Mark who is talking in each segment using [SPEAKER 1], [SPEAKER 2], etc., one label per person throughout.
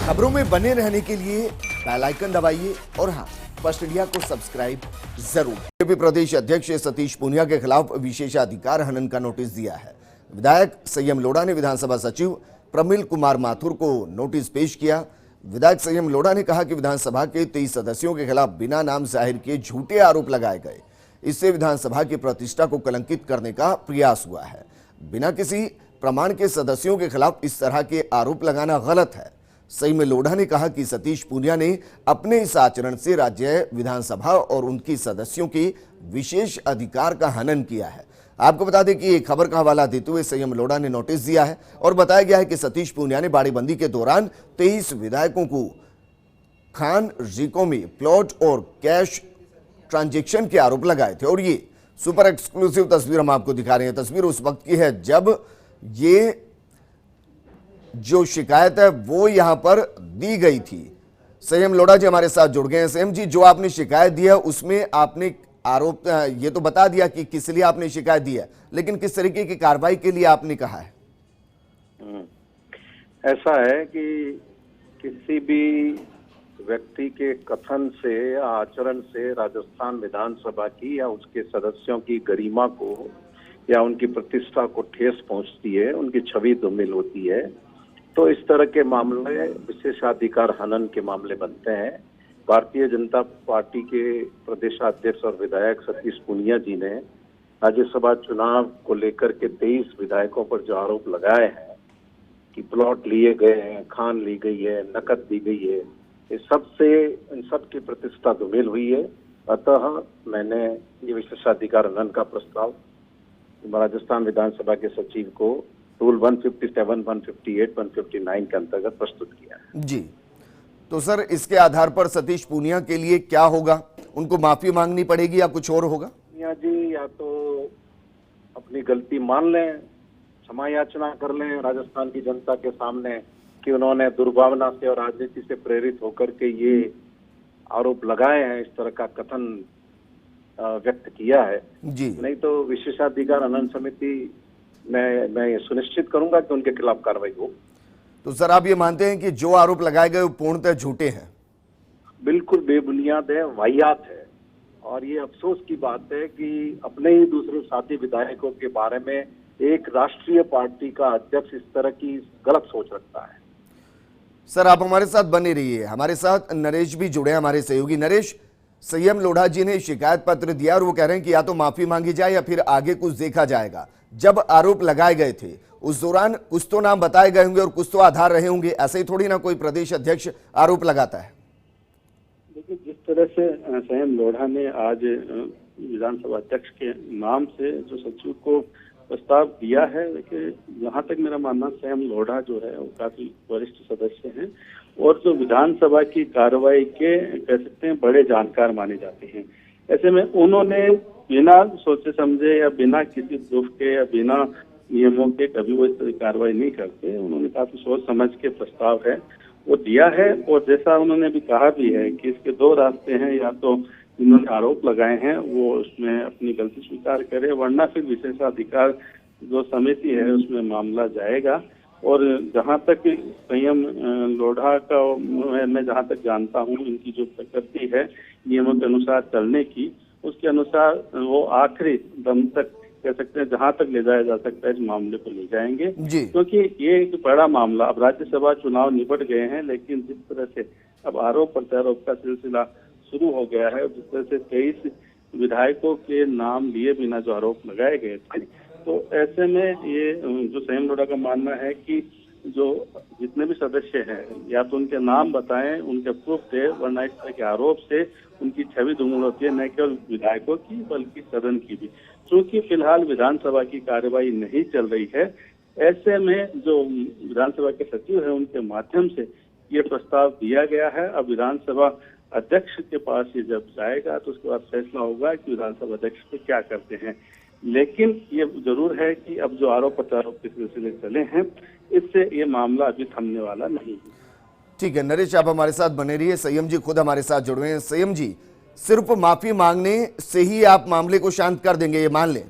[SPEAKER 1] खबरों में बने रहने के लिए बेल आइकन दबाइए और हाँ, फर्स्ट इंडिया को सब्सक्राइब जरूर। बीजेपी प्रदेश अध्यक्ष सतीश पूनिया के खिलाफ विशेषाधिकार हनन का नोटिस दिया है। विधायक संयम लोढ़ा ने विधानसभा सचिव प्रमिल कुमार माथुर को नोटिस पेश किया। विधायक संयम लोढ़ा ने कहा कि विधानसभा के 23 सदस्यों के खिलाफ बिना नाम जाहिर किए झूठे आरोप लगाए गए। इससे विधानसभा की प्रतिष्ठा को कलंकित करने का प्रयास हुआ है। बिना किसी प्रमाण के सदस्यों के खिलाफ इस तरह के आरोप लगाना गलत है। संयम लोढ़ा ने कहा कि सतीश पूनिया ने अपने इस आचरण से राज्य विधानसभा और उनकी सदस्यों के विशेष अधिकार का हनन किया है। आपको बता दें कि एक खबर का हवाला देते हुए संयम लोढ़ा ने नोटिस दिया है और बताया गया है कि सतीश पूनिया ने बाड़ीबंदी के दौरान 23 विधायकों को खान रिको में प्लॉट और कैश ट्रांजैक्शन के आरोप लगाए थे। और ये सुपर एक्सक्लूसिव तस्वीर हम आपको दिखा रहे हैं। तस्वीर उस वक्त की है जब ये जो शिकायत है वो यहां पर दी गई थी। संयम लोढ़ा जी हमारे साथ जुड़ गए हैं। संयम जी, जो आपने शिकायत दी है उसमें आपने आरोप ये तो बता दिया कि किस लिए आपने शिकायत दी है, लेकिन किस तरीके की कार्रवाई के लिए आपने कहा है?
[SPEAKER 2] ऐसा है कि किसी भी व्यक्ति के कथन से या आचरण से राजस्थान विधानसभा की या उसके सदस्यों की गरिमा को या उनकी प्रतिष्ठा को ठेस पहुंचती है, उनकी छवि धूमिल होती है, तो इस तरह के मामले विशेषाधिकार हनन के मामले बनते हैं। भारतीय जनता पार्टी के प्रदेशाध्यक्ष और विधायक सतीश पूनिया जी ने राज्यसभा चुनाव को लेकर के 23 विधायकों पर जो आरोप लगाए हैं कि प्लॉट लिए गए हैं, खान ली गई है, नकद दी गई है, इस सबसे इन सब की प्रतिष्ठा धूमिल हुई है। अतः मैंने ये विशेषाधिकार हनन का प्रस्ताव राजस्थान विधानसभा के सचिव को रूल 157, 158, 159 के अंतर्गत प्रस्तुत किया है।
[SPEAKER 1] जी, तो सर इसके आधार पर सतीश पूनिया के लिए क्या होगा? उनको माफी मांगनी पड़ेगी या कुछ और होगा?
[SPEAKER 2] पूनिया जी या तो अपनी गलती मान लें, क्षमा याचना कर लें राजस्थान की जनता के सामने कि उन्होंने दुर्भावना से और राजनीति से प्रेरित होकर के ये आरोप लगाए हैं, इस तरह का कथन व्यक्त किया है।
[SPEAKER 1] जी,
[SPEAKER 2] नहीं तो विशेषाधिकार हनन समिति मैं ये सुनिश्चित करूंगा कि उनके खिलाफ कार्रवाई हो।
[SPEAKER 1] तो सर आप ये मानते हैं कि जो आरोप लगाए गए वो पूर्णतः झूठे हैं?
[SPEAKER 2] बिल्कुल बेबुनियाद है, वाहियात है। और ये अफसोस की बात है कि अपने ही दूसरे साथी विधायकों के बारे में एक राष्ट्रीय पार्टी का अध्यक्ष इस तरह की गलत सोच रखता है।
[SPEAKER 1] सर आप हमारे साथ बने रहिए। हमारे साथ नरेश भी जुड़े हैं, हमारे सहयोगी। नरेश, संयम लोढ़ा जी ने शिकायत पत्र दिया और वो कह रहे हैं कि या तो माफी मांगी जाए या फिर आगे कुछ देखा जाएगा। जब आरोप लगाए गए थे उस दौरान कुछ तो नाम बताए गए होंगे और कुछ तो आधार रहे होंगे। ऐसे ही थोड़ी ना कोई प्रदेश अध्यक्ष आरोप लगाता है।
[SPEAKER 3] देखिए, जिस तरह से संयम लोढ़ा ने आज विधानसभा अध्यक्ष के नाम से जो सचिव को प्रस्ताव दिया है, देखिए जहाँ तक मेरा मानना, संयम लोढ़ा जो है वो काफी वरिष्ठ सदस्य हैं और जो विधानसभा की कार्रवाई के कह सकते हैं बड़े जानकार माने जाते हैं। ऐसे में उन्होंने बिना सोचे समझे या बिना किसी दुख के या बिना नियमों के कभी वो इस तरह की कार्रवाई नहीं करते। उन्होंने काफी सोच समझ के प्रस्ताव है वो दिया है और जैसा उन्होंने भी कहा भी है कि इसके दो रास्ते हैं, या तो इन्होंने आरोप लगाए हैं वो उसमें अपनी गलती स्वीकार करे, वरना फिर विशेषाधिकार जो समिति है उसमें मामला जाएगा। और जहां तक संयम लोढ़ा का मैं जहां तक जानता हूं, इनकी जो प्रकृति है नियमों के अनुसार चलने की, उसके अनुसार वो आखिरी दम तक कह सकते हैं जहां तक ले जाया जा सकता है इस मामले को ले जाएंगे। क्योंकि ये एक बड़ा मामला, अब राज्यसभा चुनाव निपट गए हैं, लेकिन जिस तरह से अब आरोप प्रत्यारोप का सिलसिला शुरू हो गया है, जिस तरह से 23 विधायकों के नाम लिए बिना जो आरोप लगाए गए थे, तो ऐसे में ये जो संयम लोढ़ा का मानना है कि जो जितने भी सदस्य हैं या तो उनके नाम बताएं, उनके प्रूफ दे, वरना इस तरह के आरोप से उनकी छवि धूमिल होती है, न केवल विधायकों की बल्कि सदन की भी। क्योंकि फिलहाल विधानसभा की कार्यवाही नहीं चल रही है, ऐसे में जो विधानसभा के सचिव है उनके माध्यम से ये प्रस्ताव दिया गया है। अब विधानसभा अध्यक्ष के पास ये जब जाएगा तो उसके बाद फैसला होगा कि विधानसभा अध्यक्ष पे क्या करते हैं। लेकिन ये जरूर है कि अब जो आरोप प्रत्यारोप के सिलसिले चले हैं, इससे ये मामला अभी थमने वाला नहीं है।
[SPEAKER 1] ठीक है नरेश, आप हमारे साथ बने रहिए। संयम जी खुद हमारे साथ जुड़ गए हैं। संयम जी, सिर्फ माफी मांगने से ही आप मामले को शांत कर देंगे, ये मान लें?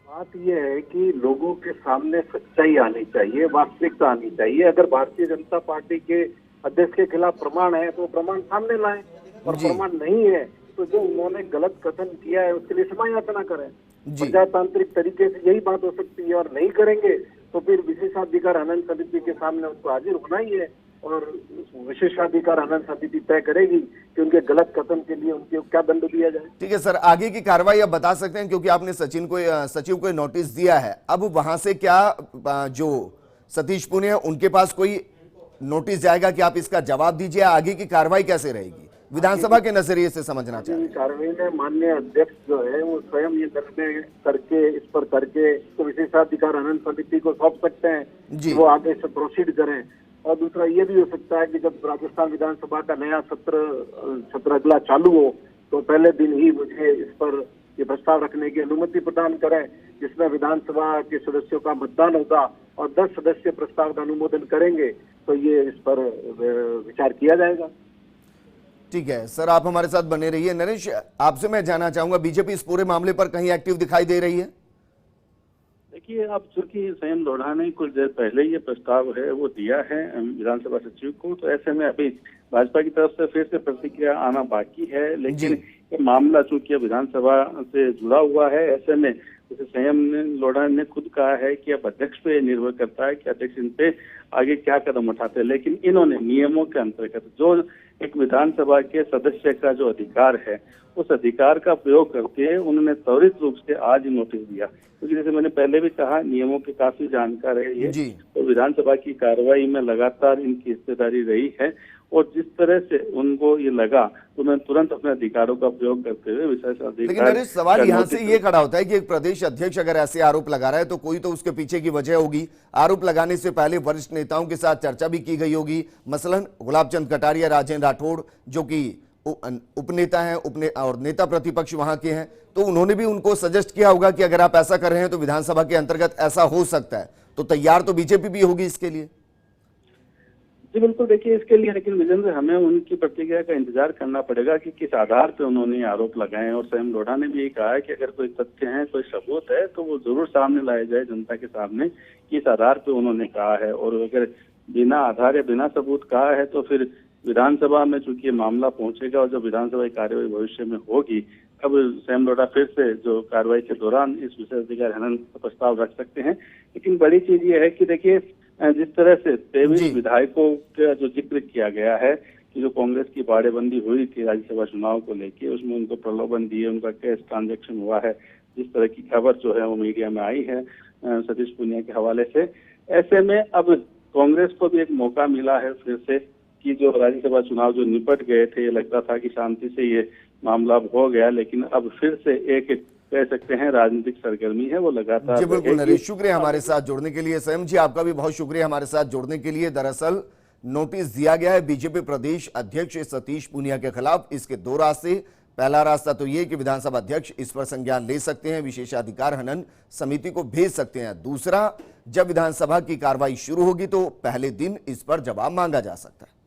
[SPEAKER 2] बात यह है कि लोगों के सामने सच्चाई आनी चाहिए, वास्तविकता आनी चाहिए। अगर भारतीय जनता पार्टी के अध्यक्ष के खिलाफ प्रमाण है तो प्रमाण सामने लाएं, और
[SPEAKER 1] जी।
[SPEAKER 2] प्रमाण नहीं है तो जो उन्होंने गलत कथन किया है उसके लिए क्षमा याचना करें।
[SPEAKER 1] जी।
[SPEAKER 2] प्रजातांत्रिक तरीके से यही बात हो सकती है, और नहीं करेंगे तो फिर विशेषाधिकार हनन समिति के सामने उनको हाजिर होना ही है, और विशेषाधिकार हनन समिति तय करेगी कि उनके गलत कथन के लिए उनको क्या दंड दिया जाए।
[SPEAKER 1] ठीक है सर, आगे की कार्रवाई आप बता सकते हैं, क्योंकि आपने सचिव को नोटिस दिया है। अब वहां से क्या जो सतीश पुनिया उनके पास कोई नोटिस जाएगा कि आप इसका जवाब दीजिए, आगे की कार्रवाई कैसे रहेगी, विधानसभा के नजरिए से समझना चाहिए।
[SPEAKER 2] कार्रवाई में माननीय अध्यक्ष जो है वो स्वयं ये निर्णय करके, इस पर करके तो विशेषाधिकार हनन समिति को सौंप सकते हैं
[SPEAKER 1] जी।
[SPEAKER 2] कि वो आगे से प्रोसीड करें। और दूसरा ये भी हो सकता है कि जब राजस्थान विधानसभा का नया सत्र अगला चालू हो तो पहले दिन ही मुझे इस पर ये प्रस्ताव रखने की अनुमति प्रदान करें, जिसमें विधानसभा के सदस्यों का मतदान होगा और 10 सदस्य प्रस्ताव का अनुमोदन करेंगे तो ये इस पर विचार किया जाएगा।
[SPEAKER 1] ठीक है सर, आप हमारे साथ बने रहिए। नरेश, आपसे मैं जानना चाहूंगा, बीजेपी इस पूरे मामले पर कहीं एक्टिव दिखाई दे रही है?
[SPEAKER 3] देखिए, अब चूंकि संयम लोढ़ा ने कुछ देर पहले ये प्रस्ताव है वो दिया है विधानसभा सचिव को, तो ऐसे में अभी भाजपा की तरफ से फिर से प्रतिक्रिया आना बाकी है। लेकिन ये मामला चूंकि विधानसभा से जुड़ा हुआ है, ऐसे में जैसे संयम लोढ़ा ने खुद कहा है कि अब अध्यक्ष पे निर्भर करता है कि अध्यक्ष इन पे आगे क्या कदम उठाते हैं। लेकिन इन्होंने नियमों के अंतर्गत जो एक विधानसभा के सदस्य का जो अधिकार है, उस अधिकार का प्रयोग करते हुए उन्होंने त्वरित रूप से आज नोटिस दिया, क्योंकि जैसे मैंने पहले भी कहा नियमों की काफी जानकार है ये, तो विधानसभा की कार्रवाई में लगातार इनकी हिस्सेदारी रही है, और जिस तरह से उनको ये लगा तो उन्होंने तुरंत अपने अधिकारों का प्रयोग करते हुए विशेष अधिकार।
[SPEAKER 1] लेकिन नरेश, सवाल यहाँ से ये खड़ा होता है कि एक प्रदेश अध्यक्ष अगर ऐसे आरोप लगा रहा है तो कोई तो उसके पीछे की वजह होगी। आरोप लगाने से पहले वरिष्ठ नेताओं के साथ चर्चा भी की गई होगी, मसलन गुलाब चंद कटारिया, राजेंद्र राठौड़ जो कि उपनेता हैं और नेता प्रतिपक्ष वहां के हैं, तो उन्होंने भी उनको सजेस्ट किया होगा कि अगर आप ऐसा कर रहे हैं तो विधानसभा के अंतर्गत ऐसा हो सकता है, तो तैयार तो बीजेपी भी होगी इसके लिए।
[SPEAKER 3] जी बिल्कुल, देखिए इसके लिए लेकिन विजेंद्र हमें उनकी प्रतिक्रिया का इंतजार करना पड़ेगा कि किस आधार पे उन्होंने आरोप लगाए हैं। और संयम लोढ़ा ने भी ये कहा है कि अगर कोई तथ्य है, कोई सबूत है तो वो जरूर सामने लाया जाए जनता के सामने, किस आधार पे उन्होंने कहा है। और अगर बिना आधार या बिना सबूत कहा है तो फिर विधानसभा में चूंकि ये मामला पहुंचेगा और जब विधानसभा की कार्यवाही भविष्य में होगी, अब संयम लोढ़ा फिर से जो कार्रवाई के दौरान इस विशेषाधिकार हनन का प्रस्ताव रख सकते हैं। लेकिन बड़ी चीज ये है कि देखिए जिस तरह से 23 विधायकों का जो जिक्र किया गया है कि जो कांग्रेस की बाड़ेबंदी हुई थी राज्यसभा चुनाव को लेके, उसमें उनको प्रलोभन दिए, उनका कैश ट्रांजैक्शन हुआ है, जिस तरह की खबर जो है वो मीडिया में आई है सतीश पुनिया के हवाले से। ऐसे में अब कांग्रेस को भी एक मौका मिला है फिर से कि जो राज्यसभा चुनाव जो निपट गए थे, लगता था कि शांति से ये मामला हो गया, लेकिन अब फिर से एक कह सकते हैं राजनीतिक सरगर्मी है वो लगातार।
[SPEAKER 1] जी बिल्कुल नरेश, शुक्रिया हमारे साथ जुड़ने के लिए। संयम जी, आपका भी बहुत शुक्रिया हमारे साथ जुड़ने के लिए। दरअसल नोटिस दिया गया है बीजेपी प्रदेश अध्यक्ष सतीश पुनिया के खिलाफ। इसके दो रास्ते, पहला रास्ता तो ये कि विधानसभा अध्यक्ष इस पर संज्ञान ले सकते हैं, विशेषाधिकार हनन समिति को भेज सकते हैं। दूसरा, जब विधानसभा की कार्रवाई शुरू होगी तो पहले दिन इस पर जवाब मांगा जा सकता है।